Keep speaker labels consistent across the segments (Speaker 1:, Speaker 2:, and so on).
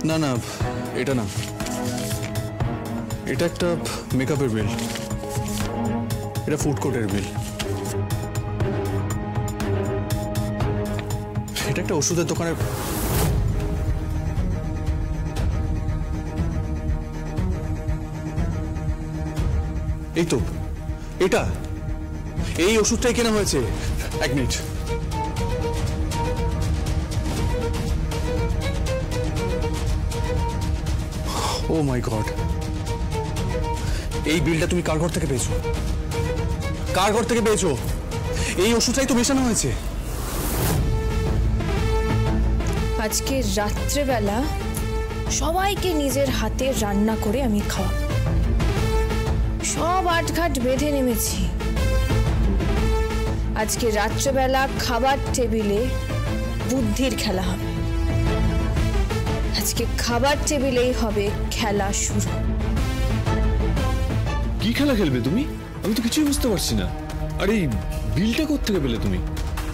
Speaker 1: না না, এটা না, এটা একটা মেকআপের বিল, এটা ফুড কোর্টের বিল, এটা একটা ওষুধের দোকানের। এই তো এটা, এই ওষুধটাই কেনা হয়েছে। এক মিনিট, ও মাই গড, এই বিলটা তুমি কার ঘর থেকে পেয়েছো? কার ঘর থেকে পেয়েছো? এই ওষুধটাই তো মেশানো হয়েছে।
Speaker 2: আজকে রাত্রেবেলা সবাইকে নিজের হাতে রান্না করে আমি খাওয়াবো। সব আটঘাট বেঁধে নেমেছি। আজকে রাত্রেবেলা খাবার টেবিলে বুদ্ধির খেলা হবে। আজকে খাবার টেবিলেই হবে খেলা শুরু।
Speaker 3: কি খেলা খেলবে তুমি? আমি তো কিছুই বুঝতে পারছি না। আর এই বিলটা কোত্থেকে পেলে তুমি?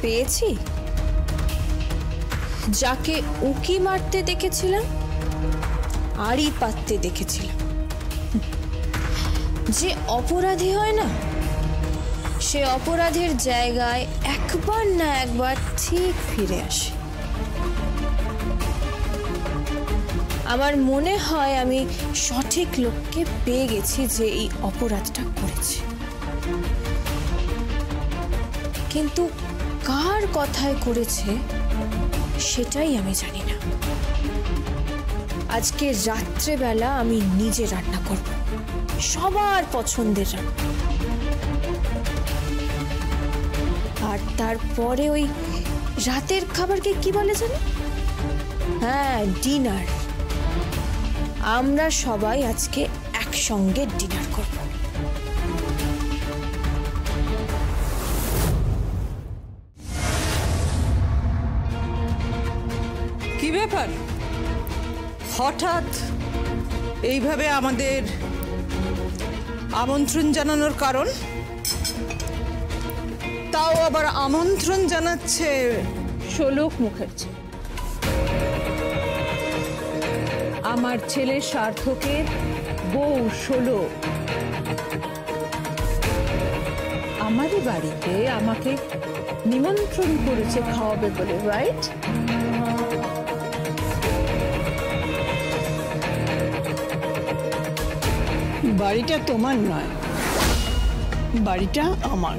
Speaker 2: পেয়েছি, যাকে উকি মারতে দেখেছিলাম আড়ি পাততে দেখেছিলাম। যে অপরাধী হয় না, সে অপরাধের জায়গায় একবার না একবার ঠিক ফিরে আসে। আমার মনে হয় আমি সঠিক লোককে পেয়ে গেছি যে এই অপরাধটা করেছে, কিন্তু কার কথায় করেছে সেটাই আমি জানি না। আজকে রাত্রেবেলা আমি নিজে রান্না করব, সবার পছন্দের রান্না। আর তারপরে ওই রাতের খাবারকে কি বলে জানো? হ্যাঁ, ডিনার। আমরা সবাই আজকে একসঙ্গে ডিনার করব।
Speaker 4: কি ব্যাপার, হঠাৎ এইভাবে আমাদের আমন্ত্রণ জানানোর কারণ? তাও আবার আমন্ত্রণ জানাচ্ছে শোলক মুখার্জি। আমার ছেলে সার্থকের বউ শোলক আমারই বাড়িতে আমাকে নিমন্ত্রণ করেছে খাওয়াবে বলে, রাইট? বাড়িটা তোমার নয়, বাড়িটা আমার।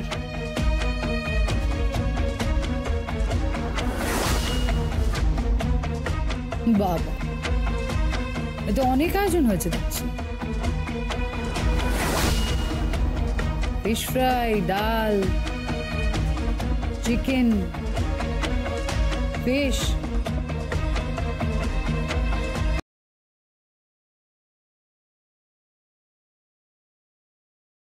Speaker 5: বাবা, এটা অনেক আয়োজন হয়েছে দেখছি। ফিশ ফ্রাই, ডাল, চিকেন, ফিশ,